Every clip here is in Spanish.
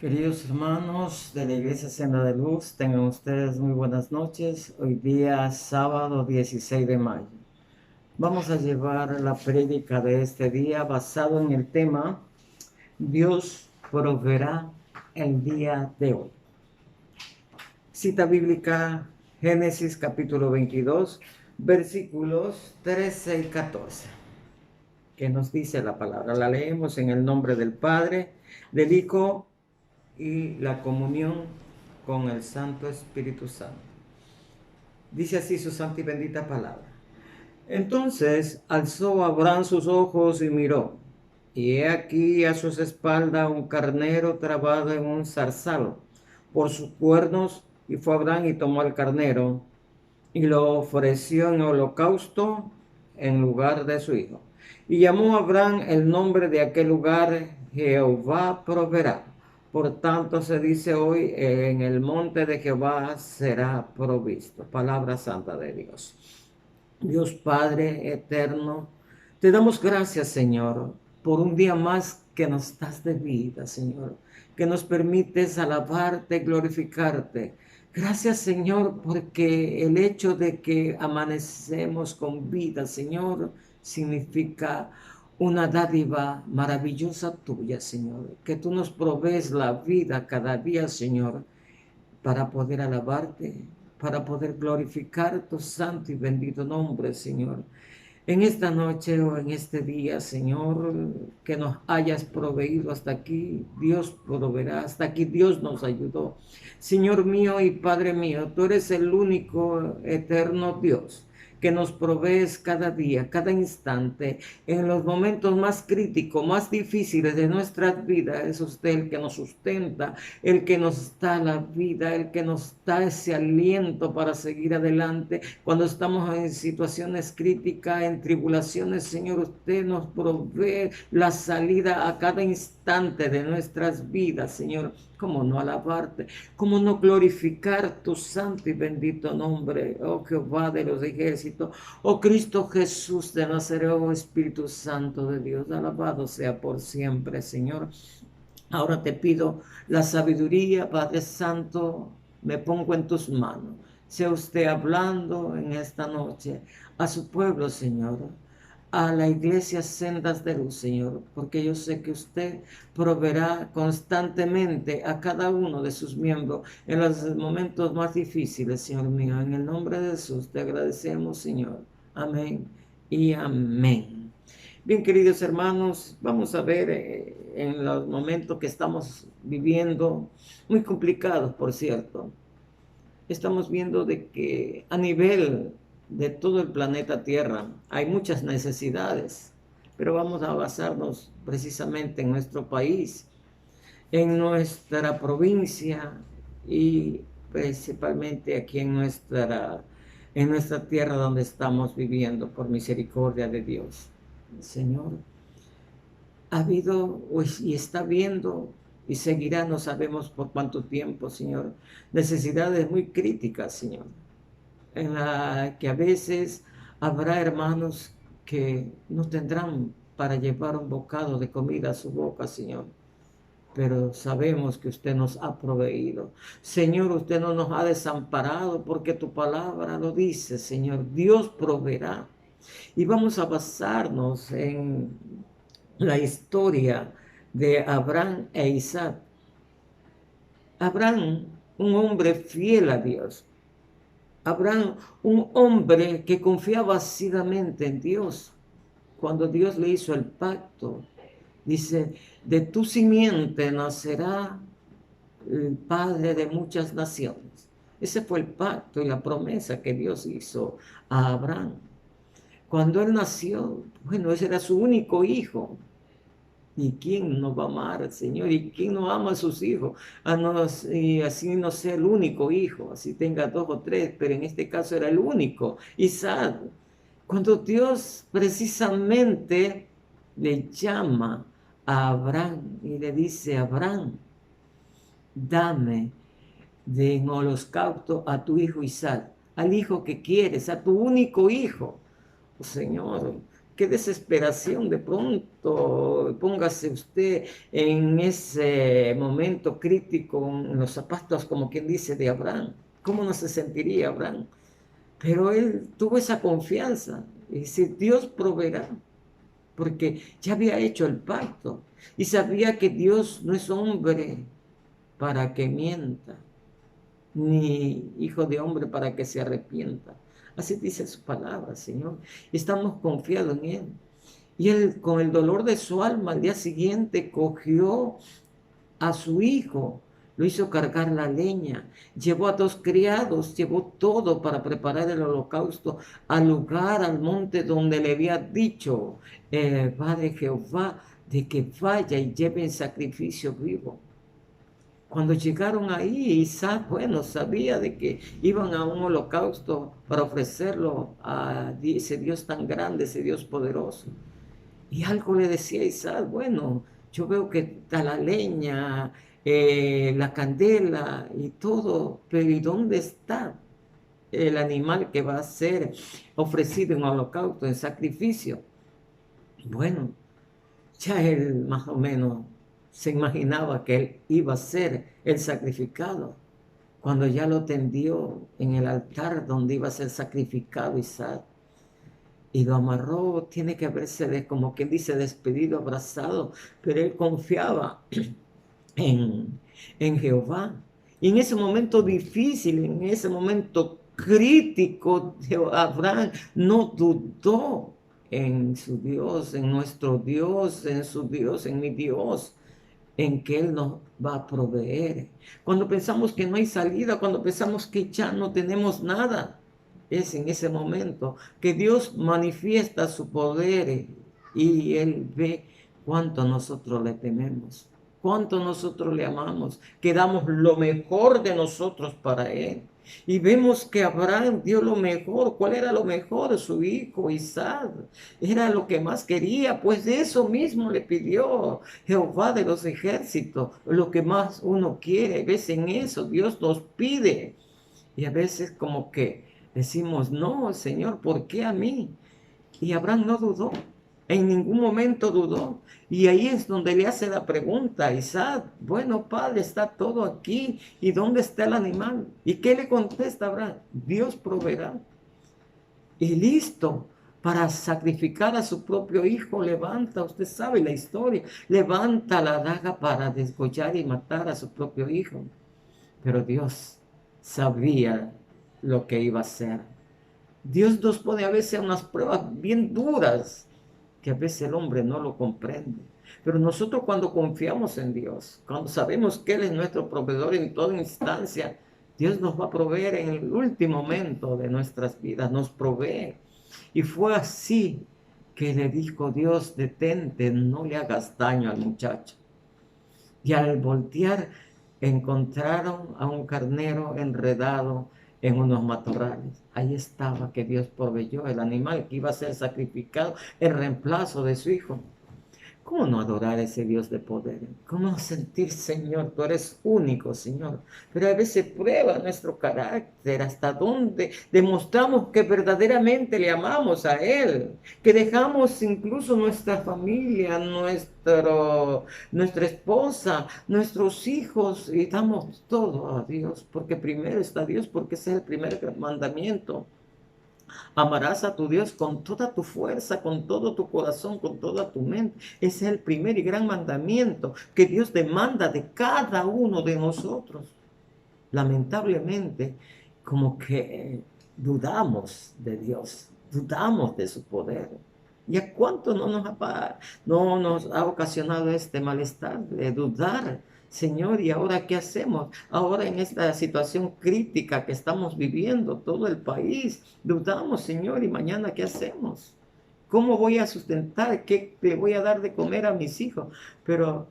Queridos hermanos de la Iglesia Senda de Luz, tengan ustedes muy buenas noches. Hoy día sábado 16 de mayo. Vamos a llevar la prédica de este día basado en el tema Dios proveerá el día de hoy. Cita bíblica Génesis capítulo 22, versículos 13 y 14. ¿Qué nos dice la palabra? La leemos en el nombre del Padre, del Hijo y la comunión con el Santo Espíritu Santo. Dice así su santa y bendita palabra. Entonces alzó Abraham sus ojos y miró, y he aquí a sus espaldas un carnero trabado en un zarzal por sus cuernos, y fue Abraham y tomó al carnero y lo ofreció en holocausto en lugar de su hijo. Y llamó a Abraham el nombre de aquel lugar Jehová proveerá. Por tanto se dice hoy, en el monte de Jehová será provisto. Palabra santa de Dios. Dios Padre eterno, te damos gracias, Señor, por un día más que nos das de vida, Señor, que nos permites alabarte, glorificarte. Gracias, Señor, porque el hecho de que amanecemos con vida, Señor, significa una dádiva maravillosa tuya, Señor, que tú nos provees la vida cada día, Señor, para poder alabarte, para poder glorificar tu santo y bendito nombre, Señor. En esta noche o en este día, Señor, que nos hayas proveído hasta aquí, Dios proveerá, hasta aquí Dios nos ayudó. Señor mío y Padre mío, tú eres el único eterno Dios que nos provees cada día, cada instante, en los momentos más críticos, más difíciles de nuestras vidas. Es usted el que nos sustenta, el que nos da la vida, el que nos da ese aliento para seguir adelante. Cuando estamos en situaciones críticas, en tribulaciones, Señor, usted nos provee la salida a cada instante de nuestras vidas, Señor. ¿Cómo no alabarte? ¿Cómo no glorificar tu santo y bendito nombre, oh Jehová de los ejércitos, oh Cristo Jesús de Nazaret, oh Espíritu Santo de Dios? Alabado sea por siempre, Señor. Ahora te pido la sabiduría, Padre Santo, me pongo en tus manos. Sea usted hablando en esta noche a su pueblo, Señor, a la iglesia Sendas de Luz, Señor, porque yo sé que usted proveerá constantemente a cada uno de sus miembros en los momentos más difíciles, Señor mío. En el nombre de Jesús te agradecemos, Señor. Amén y amén. Bien, queridos hermanos, vamos a ver en los momentos que estamos viviendo, muy complicados, por cierto. Estamos viendo de que a nivel de todo el planeta Tierra hay muchas necesidades, pero vamos a basarnos precisamente en nuestro país, en nuestra provincia y principalmente aquí en nuestra tierra donde estamos viviendo por misericordia de Dios. Señor, ha habido y está viendo y seguirá, no sabemos por cuánto tiempo, Señor, necesidades muy críticas, Señor, en la que a veces habrá hermanos que no tendrán para llevar un bocado de comida a su boca, Señor, pero sabemos que usted nos ha proveído. Señor, usted no nos ha desamparado porque tu palabra lo dice, Señor. Dios proveerá. Y vamos a basarnos en la historia de Abraham e Isaac. Abraham, un hombre fiel a Dios. Abraham, un hombre que confiaba ciegamente en Dios. Cuando Dios le hizo el pacto, dice, de tu simiente nacerá el padre de muchas naciones. Ese fue el pacto y la promesa que Dios hizo a Abraham. Cuando él nació, bueno, ese era su único hijo. ¿Y quién no va a amar al Señor? ¿Y quién no ama a sus hijos? Y así no sea el único hijo, así tenga dos o tres, pero en este caso era el único, Isaac. Cuando Dios precisamente le llama a Abraham y le dice, Abraham, dame de en holocausto a tu hijo Isaac, al hijo que quieres, a tu único hijo. Oh, Señor, qué desesperación de pronto. Póngase usted en ese momento crítico, en los zapatos, como quien dice, de Abraham. ¿Cómo no se sentiría Abraham? Pero él tuvo esa confianza y dice, Dios proveerá, porque ya había hecho el pacto y sabía que Dios no es hombre para que mienta, ni hijo de hombre para que se arrepienta. Así dice su palabra, Señor. Estamos confiados en Él. Y Él, con el dolor de su alma, al día siguiente cogió a su hijo, lo hizo cargar la leña, llevó a 2 criados, llevó todo para preparar el holocausto al lugar, al monte donde le había dicho Padre Jehová, de que vaya y lleve el sacrificio vivo. Cuando llegaron ahí, Isaac, bueno, sabía de que iban a un holocausto para ofrecerlo a ese Dios tan grande, ese Dios poderoso. Y algo le decía a Isaac, bueno, yo veo que está la leña, la candela y todo, pero ¿y dónde está el animal que va a ser ofrecido en holocausto, en sacrificio? Bueno, ya él más o menos se imaginaba que él iba a ser el sacrificado. Cuando ya lo tendió en el altar donde iba a ser sacrificado Isaac, y lo amarró, tiene que haberse, como quien dice, despedido, abrazado, pero él confiaba en, en Jehová. Y en ese momento difícil, en ese momento crítico, Abraham no dudó en su Dios, en nuestro Dios, en su Dios, en mi Dios, en que Él nos va a proveer. Cuando pensamos que no hay salida, cuando pensamos que ya no tenemos nada, es en ese momento que Dios manifiesta su poder y Él ve cuánto nosotros le tememos, cuánto nosotros le amamos, que damos lo mejor de nosotros para Él. Y vemos que Abraham dio lo mejor. ¿Cuál era lo mejor? Su hijo Isaac. Era lo que más quería, pues de eso mismo le pidió Jehová de los ejércitos. Lo que más uno quiere, ves, en eso Dios nos pide. Y a veces como que decimos, no, Señor, ¿por qué a mí? Y Abraham no dudó, en ningún momento dudó. Y ahí es donde le hace la pregunta a Isaac, bueno, padre, está todo aquí, ¿y dónde está el animal? ¿Y qué le contesta Abraham? Dios proveerá. Y listo, para sacrificar a su propio hijo, levanta, usted sabe la historia, levanta la daga para desgollar y matar a su propio hijo. Pero Dios sabía lo que iba a hacer. Dios nos pone a veces unas pruebas bien duras que a veces el hombre no lo comprende. Pero nosotros cuando confiamos en Dios, cuando sabemos que Él es nuestro proveedor en toda instancia, Dios nos va a proveer en el último momento de nuestras vidas, nos provee. Y fue así que le dijo Dios, detente, no le hagas daño al muchacho. Y al voltear, encontraron a un carnero enredado en unos matorrales. Ahí estaba que Dios proveyó el animal que iba a ser sacrificado en reemplazo de su hijo. ¿Cómo no adorar a ese Dios de poder? ¿Cómo no sentir, Señor, tú eres único, Señor? Pero a veces prueba nuestro carácter, hasta dónde demostramos que verdaderamente le amamos a Él, que dejamos incluso nuestra familia, nuestra esposa, nuestros hijos, y damos todo a Dios, porque primero está Dios, porque ese es el primer mandamiento. Amarás a tu Dios con toda tu fuerza, con todo tu corazón, con toda tu mente. Ese es el primer y gran mandamiento que Dios demanda de cada uno de nosotros. Lamentablemente, como que dudamos de Dios, dudamos de su poder. ¿Y a cuánto no nos ha ocasionado este malestar de dudar? Señor, ¿y ahora qué hacemos? Ahora en esta situación crítica que estamos viviendo, todo el país, dudamos, Señor, ¿y mañana qué hacemos? ¿Cómo voy a sustentar? ¿Qué le voy a dar de comer a mis hijos? Pero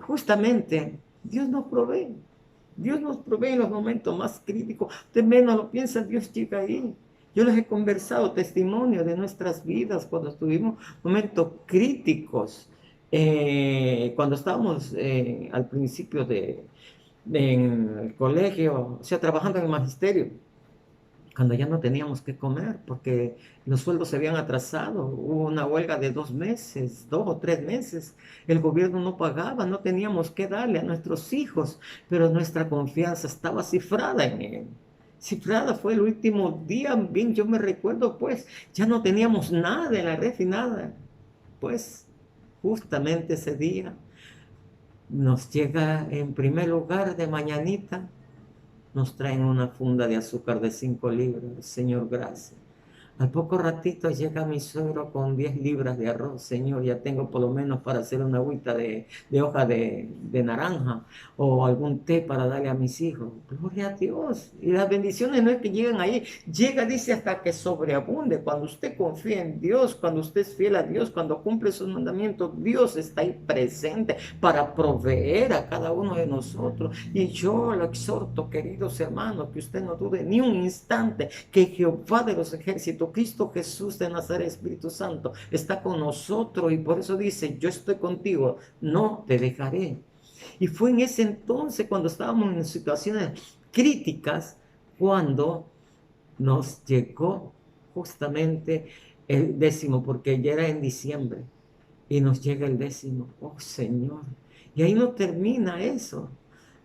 justamente Dios nos provee. Dios nos provee en los momentos más críticos. Usted menos lo piensa, Dios llega ahí. Yo les he conversado testimonio de nuestras vidas cuando estuvimos momentos críticos, cuando estábamos al principio en el colegio, o sea, trabajando en el magisterio. cuando ya no teníamos que comer porque los sueldos se habían atrasado, hubo una huelga de 2 meses, 2 o 3 meses, el gobierno no pagaba, no teníamos que darle a nuestros hijos, pero nuestra confianza estaba cifrada en él. Cifrada fue el último día, bien yo me recuerdo, pues ya no teníamos nada en la red y nada. Pues justamente ese día nos llega en primer lugar de mañanita, nos traen una funda de azúcar de 5 libras, Señor, gracias. Al poco ratito llega mi suegro con 10 libras de arroz. Señor, ya tengo por lo menos para hacer una agüita de hoja de naranja o algún té para darle a mis hijos. Gloria a Dios. Y las bendiciones no es que llegan ahí, llega, dice, hasta que sobreabunde. Cuando usted confía en Dios, cuando usted es fiel a Dios, cuando cumple sus mandamientos, Dios está ahí presente para proveer a cada uno de nosotros. Y yo lo exhorto, queridos hermanos, que usted no dude ni un instante que Jehová de los ejércitos, Cristo Jesús de Nazaret, Espíritu Santo, está con nosotros, y por eso dice, yo estoy contigo, no te dejaré. Y fue en ese entonces, cuando estábamos en situaciones críticas, cuando nos llegó justamente el 10º, porque ya era en diciembre, y nos llega el 10º. Oh Señor, y ahí no termina eso.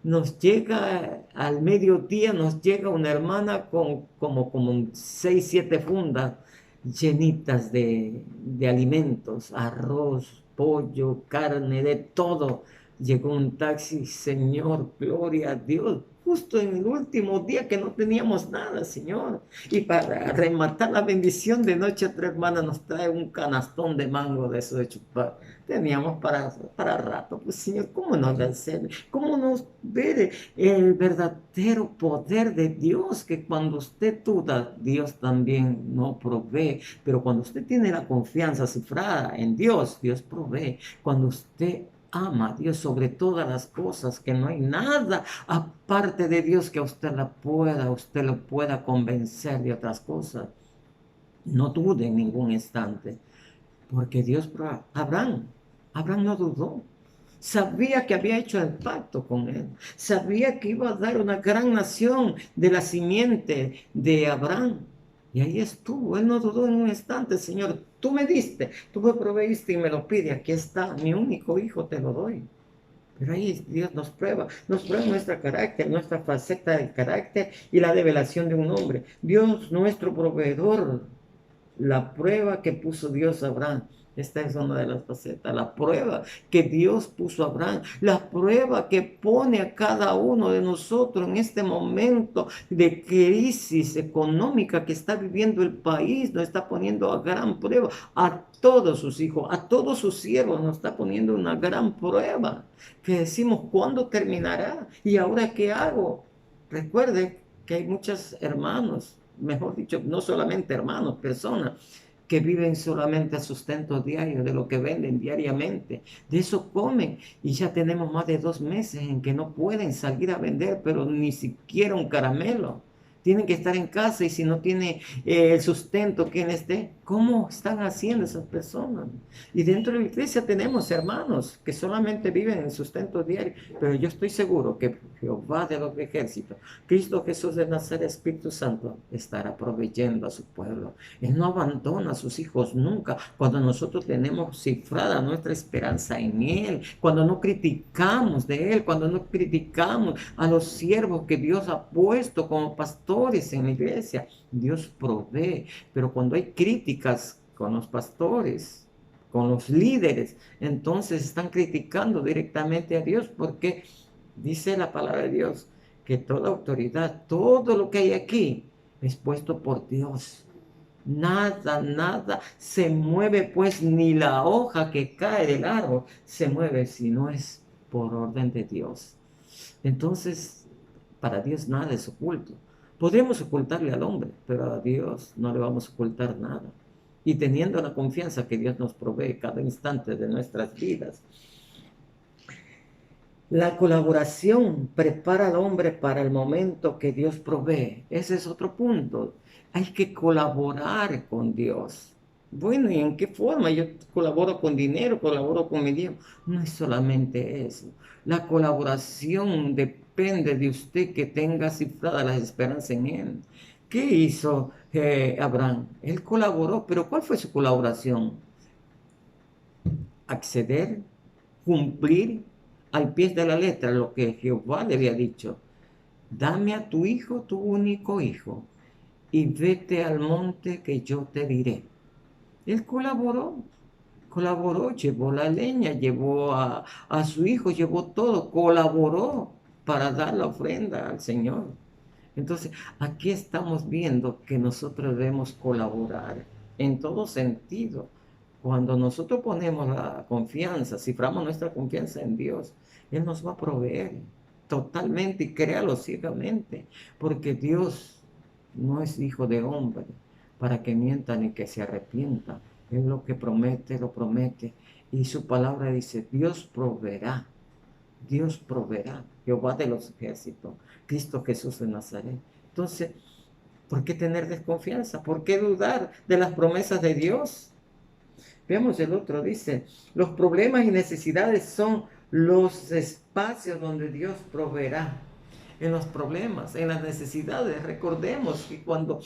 Nos llega al mediodía, nos llega una hermana con como 6, 7 fundas llenitas de alimentos, arroz, pollo, carne, de todo. Llegó un taxi, Señor, gloria a Dios, justo en el último día que no teníamos nada, Señor. Y para rematar la bendición de noche, otra hermana nos trae un canastón de mango de eso de chupar. Teníamos para rato, pues Señor, ¿cómo no vencer? ¿Cómo no ver el verdadero poder de Dios? Que cuando usted duda, Dios también no provee. Pero cuando usted tiene la confianza cifrada en Dios, Dios provee. Cuando usted ama a Dios sobre todas las cosas, que no hay nada aparte de Dios que usted lo pueda convencer de otras cosas. No dude en ningún instante, porque Dios, Abraham no dudó. Sabía que había hecho el pacto con él. Sabía que iba a dar una gran nación de la simiente de Abraham. Y ahí estuvo. Él no dudó en un instante. Señor, tú me diste, tú me proveíste y me lo pide. Aquí está, mi único hijo te lo doy. Pero ahí Dios nos prueba nuestro carácter, nuestra faceta del carácter y la revelación de un hombre. Dios, nuestro proveedor, la prueba que puso Dios a Abraham. Esta es una de las facetas, la prueba que Dios puso a Abraham, la prueba que pone a cada uno de nosotros en este momento de crisis económica que está viviendo el país, nos está poniendo a gran prueba a todos sus hijos, a todos sus siervos, nos está poniendo una gran prueba, que decimos, ¿cuándo terminará? ¿Y ahora qué hago? Recuerde que hay muchos hermanos, mejor dicho, no solamente hermanos, personas que viven solamente a sustento diario, de lo que venden diariamente, de eso comen, y ya tenemos más de 2 meses en que no pueden salir a vender, pero ni siquiera un caramelo. Tienen que estar en casa, y si no tiene el sustento, ¿quién esté? ¿Cómo están haciendo esas personas? Y dentro de la iglesia tenemos hermanos que solamente viven en sustento diario, pero yo estoy seguro que Jehová de los ejércitos, Cristo Jesús de Nazaret, Espíritu Santo, estará proveyendo a su pueblo. Él no abandona a sus hijos nunca. Cuando nosotros tenemos cifrada nuestra esperanza en Él, cuando no criticamos de Él, cuando no criticamos a los siervos que Dios ha puesto como pastores en la iglesia, Dios provee. Pero cuando hay críticas con los pastores, con los líderes, entonces están criticando directamente a Dios, porque dice la palabra de Dios que toda autoridad, todo lo que hay aquí es puesto por Dios. Nada, nada se mueve, pues ni la hoja que cae del árbol se mueve si no es por orden de Dios. Entonces, para Dios nada es oculto. Podemos ocultarle al hombre, pero a Dios no le vamos a ocultar nada. Y teniendo la confianza que Dios nos provee cada instante de nuestras vidas. La colaboración prepara al hombre para el momento que Dios provee. Ese es otro punto. Hay que colaborar con Dios. Bueno, ¿y en qué forma? Yo colaboro con dinero, colaboro con mi tiempo. No es solamente eso. La colaboración depende de usted, que tenga cifrada la esperanza en Él, ¿Qué hizo Abraham? Él colaboró, pero ¿cuál fue su colaboración? Acceder, cumplir al pie de la letra lo que Jehová le había dicho. Dame a tu hijo, tu único hijo, y vete al monte que yo te diré. Él colaboró, llevó la leña, llevó a su hijo, llevó todo, colaboró para dar la ofrenda al Señor. Entonces, aquí estamos viendo que nosotros debemos colaborar en todo sentido. Cuando nosotros ponemos la confianza, ciframos nuestra confianza en Dios, Él nos va a proveer totalmente y créalo ciegamente, porque Dios no es hijo de hombre para que mienta ni que se arrepienta. Él lo que promete, lo promete. Y su palabra dice, Dios proveerá. Dios proveerá, Jehová de los ejércitos, Cristo Jesús de Nazaret. Entonces, ¿por qué tener desconfianza? ¿Por qué dudar de las promesas de Dios? Veamos el otro, dice, los problemas y necesidades son los espacios donde Dios proveerá. En los problemas, en las necesidades, recordemos que cuando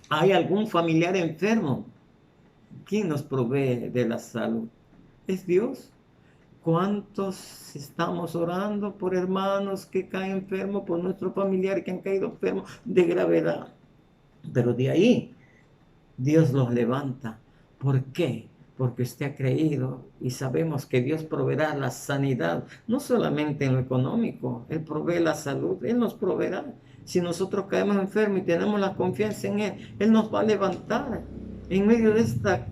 hay algún familiar enfermo, ¿quién nos provee de la salud? Es Dios. ¿Cuántos estamos orando por hermanos que caen enfermos, por nuestros familiares que han caído enfermos de gravedad? Pero de ahí Dios los levanta. ¿Por qué? Porque usted ha creído y sabemos que Dios proveerá la sanidad, no solamente en lo económico, Él provee la salud, Él nos proveerá. Si nosotros caemos enfermos y tenemos la confianza en Él nos va a levantar. En medio de esta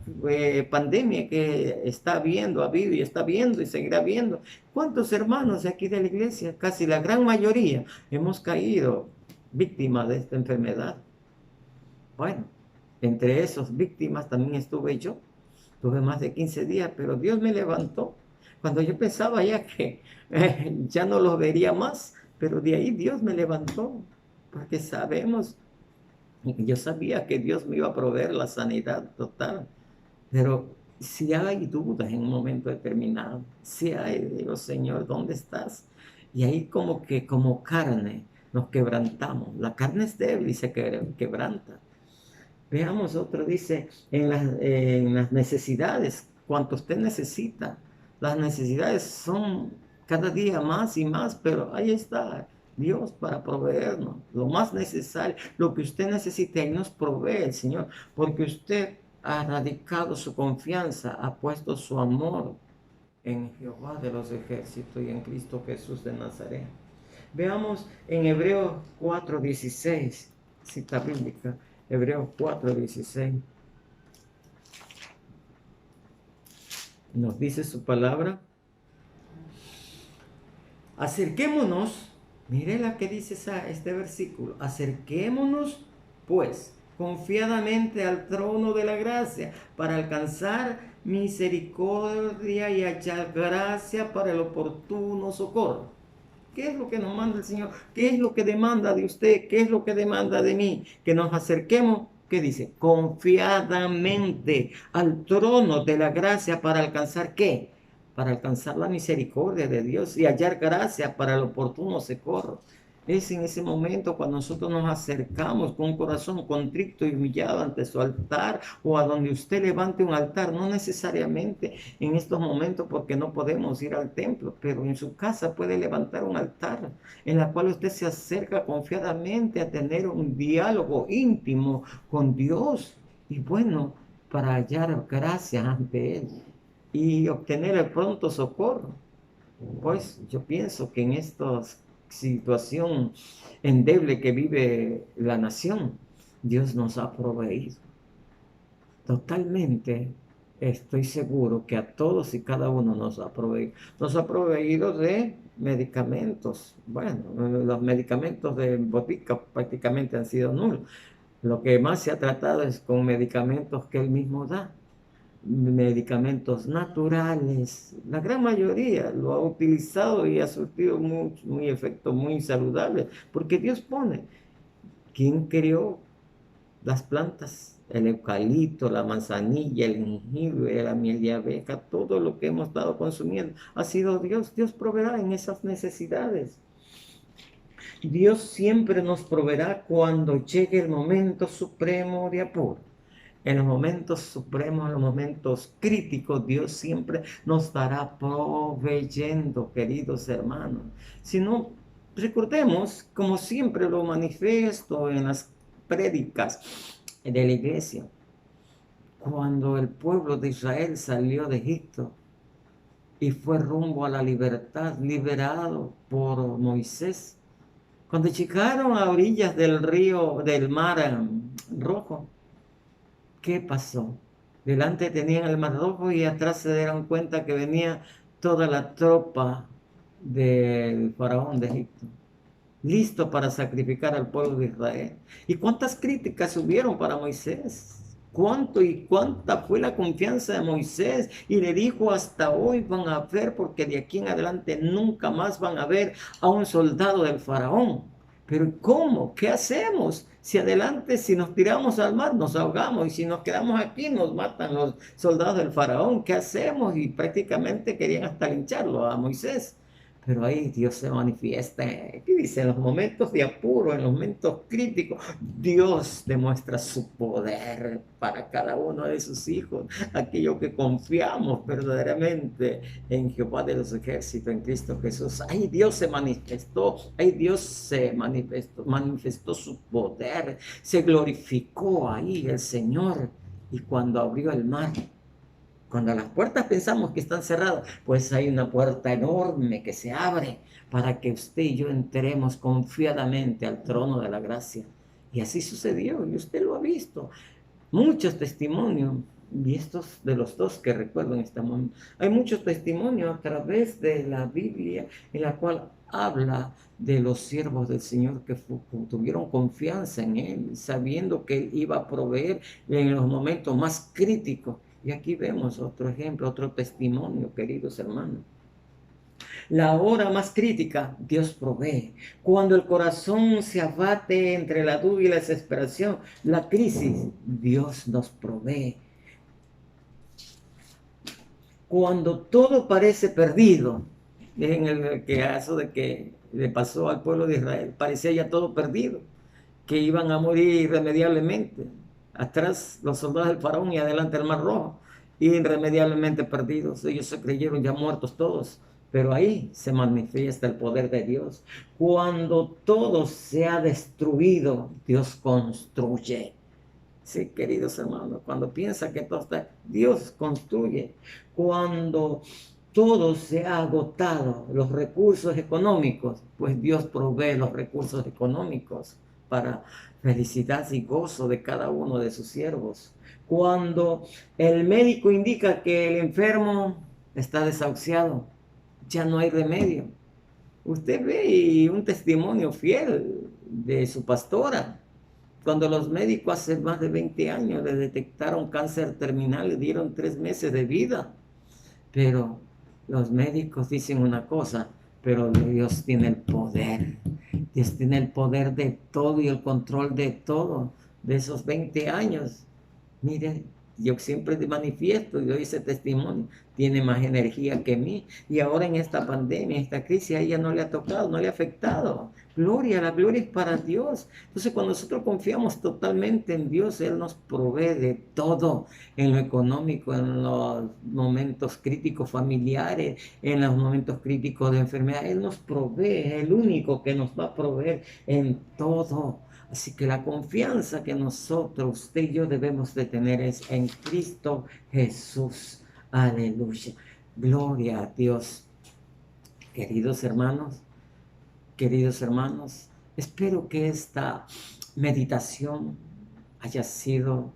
pandemia que está habiendo, ha habido y está viendo y seguirá viendo, ¿cuántos hermanos de aquí de la iglesia, casi la gran mayoría, hemos caído víctimas de esta enfermedad? Bueno, entre esas víctimas también estuve yo. Tuve más de 15 días, pero Dios me levantó. Cuando yo pensaba ya que ya no los vería más, pero de ahí Dios me levantó. Porque sabemos, yo sabía que Dios me iba a proveer la sanidad total. Pero si hay dudas en un momento determinado, si hay, digo, Señor, ¿dónde estás? Y ahí como que como carne nos quebrantamos. La carne es débil y se quebranta. Veamos otro, dice, en las necesidades, cuanto usted necesita. Las necesidades son cada día más y más, pero ahí está Dios para proveernos lo más necesario, lo que usted necesite, ahí nos provee el Señor, porque usted ha radicado su confianza, ha puesto su amor en Jehová de los ejércitos y en Cristo Jesús de Nazaret. Veamos en Hebreos 4:16, cita bíblica. Hebreos 4:16. Nos dice su palabra. Acerquémonos, mire la que dice este versículo. Acerquémonos, pues, confiadamente al trono de la gracia para alcanzar misericordia y hallar gracia para el oportuno socorro. ¿Qué es lo que nos manda el Señor? ¿Qué es lo que demanda de usted? ¿Qué es lo que demanda de mí? Que nos acerquemos, ¿qué dice? Confiadamente al trono de la gracia para alcanzar ¿qué? Para alcanzar la misericordia de Dios y hallar gracia para el oportuno socorro. Es en ese momento cuando nosotros nos acercamos con un corazón contrito y humillado ante su altar o a donde usted levante un altar, no necesariamente en estos momentos porque no podemos ir al templo, pero en su casa puede levantar un altar en la cual usted se acerca confiadamente a tener un diálogo íntimo con Dios y bueno, para hallar gracia ante Él y obtener el pronto socorro. Pues yo pienso que en esta situación endeble que vive la nación, Dios nos ha proveído. Totalmente estoy seguro que a todos y cada uno nos ha proveído. Nos ha proveído de medicamentos. Bueno, los medicamentos de botica prácticamente han sido nulos. Lo que más se ha tratado es con medicamentos que Él mismo da, medicamentos naturales. La gran mayoría lo ha utilizado y ha surtido muy efectos muy saludables, porque Dios pone. ¿Quién creó las plantas? El eucalipto, la manzanilla, el jengibre, la miel de abeja, todo lo que hemos estado consumiendo ha sido Dios. Dios proveerá en esas necesidades. Dios siempre nos proveerá cuando llegue el momento supremo de apuro. En los momentos supremos, en los momentos críticos, Dios siempre nos estará proveyendo, queridos hermanos. Si no, recordemos, como siempre lo manifiesto en las prédicas de la iglesia, cuando el pueblo de Israel salió de Egipto y fue rumbo a la libertad, liberado por Moisés, cuando llegaron a orillas del río, del mar Rojo, ¿qué pasó? Delante tenían el mar Rojo y atrás se dieron cuenta que venía toda la tropa del faraón de Egipto, listo para sacrificar al pueblo de Israel. ¿Y cuántas críticas hubieron para Moisés? ¿Cuánto y cuánta fue la confianza de Moisés? Y le dijo, hasta hoy van a ver, porque de aquí en adelante nunca más van a ver a un soldado del faraón. Pero ¿cómo? ¿Qué hacemos? Si adelante, si nos tiramos al mar, nos ahogamos, y si nos quedamos aquí, nos matan los soldados del faraón. ¿Qué hacemos? Y prácticamente querían hasta lincharlo a Moisés. Pero ahí Dios se manifiesta. ¿Qué dice? En los momentos de apuro, en los momentos críticos, Dios demuestra su poder para cada uno de sus hijos. Aquellos que confiamos verdaderamente en Jehová de los ejércitos, en Cristo Jesús. Ahí Dios se manifestó, ahí Dios se manifestó su poder, se glorificó ahí el Señor. Y cuando abrió el mar, cuando las puertas pensamos que están cerradas, pues hay una puerta enorme que se abre para que usted y yo entremos confiadamente al trono de la gracia. Y así sucedió, y usted lo ha visto. Muchos testimonios, y estos de los dos que recuerdo en este momento, hay muchos testimonios a través de la Biblia en la cual habla de los siervos del Señor que tuvieron confianza en Él, sabiendo que Él iba a proveer en los momentos más críticos. Y aquí vemos otro ejemplo, otro testimonio, queridos hermanos. La hora más crítica, Dios provee. Cuando el corazón se abate entre la duda y la desesperación, la crisis, Dios nos provee. Cuando todo parece perdido, en el caso de que le pasó al pueblo de Israel, parecía ya todo perdido, que iban a morir irremediablemente. Atrás los soldados del faraón y adelante el mar Rojo, irremediablemente perdidos. Ellos se creyeron ya muertos todos. Pero ahí se manifiesta el poder de Dios. Cuando todo se ha destruido, Dios construye. Sí, queridos hermanos, cuando piensa que todo está, Dios construye. Cuando todo se ha agotado, los recursos económicos, pues Dios provee los recursos económicos para felicidad y gozo de cada uno de sus siervos. Cuando el médico indica que el enfermo está desahuciado, ya no hay remedio. Usted ve un testimonio fiel de su pastora. Cuando los médicos hace más de 20 años le detectaron cáncer terminal, le dieron 3 meses de vida. Pero los médicos dicen una cosa, pero Dios tiene el poder. Dios tiene el poder de todo y el control de todo. De esos 20 años, mire, yo siempre te manifiesto y doy ese testimonio, tiene más energía que mí. Y ahora en esta pandemia, esta crisis, a ella no le ha tocado, no le ha afectado. Gloria, la gloria es para Dios. Entonces, cuando nosotros confiamos totalmente en Dios, Él nos provee de todo, en lo económico, en los momentos críticos familiares, en los momentos críticos de enfermedad. Él nos provee, es el único que nos va a proveer en todo. Así que la confianza que nosotros, usted y yo debemos de tener es en Cristo Jesús. Aleluya. Gloria a Dios. Queridos hermanos, espero que esta meditación haya sido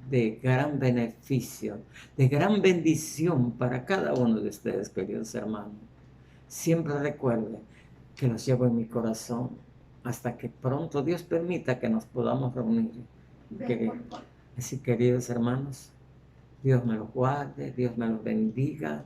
de gran beneficio, de gran bendición para cada uno de ustedes, queridos hermanos. Siempre recuerden que los llevo en mi corazón hasta que pronto Dios permita que nos podamos reunir. Así, queridos hermanos, Dios me los guarde, Dios me los bendiga.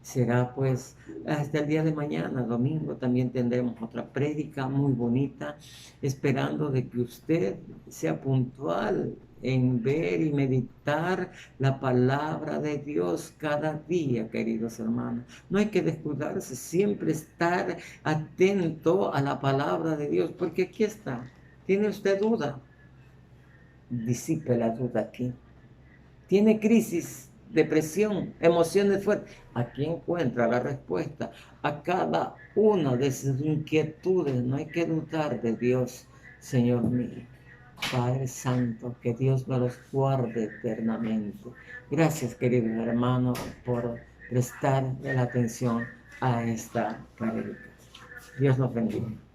Será pues hasta el día de mañana, domingo, también tendremos otra prédica muy bonita, esperando de que usted sea puntual en ver y meditar la palabra de Dios cada día, queridos hermanos. No hay que descuidarse, siempre estar atento a la palabra de Dios, porque aquí está. ¿Tiene usted duda? Disipe la duda aquí. ¿Tiene crisis, depresión, emociones fuertes? Aquí encuentra la respuesta a cada una de sus inquietudes. No hay que dudar de Dios, Señor mío. Padre Santo, que Dios me los guarde eternamente. Gracias, queridos hermanos, por prestar la atención a esta prédica. Dios los bendiga.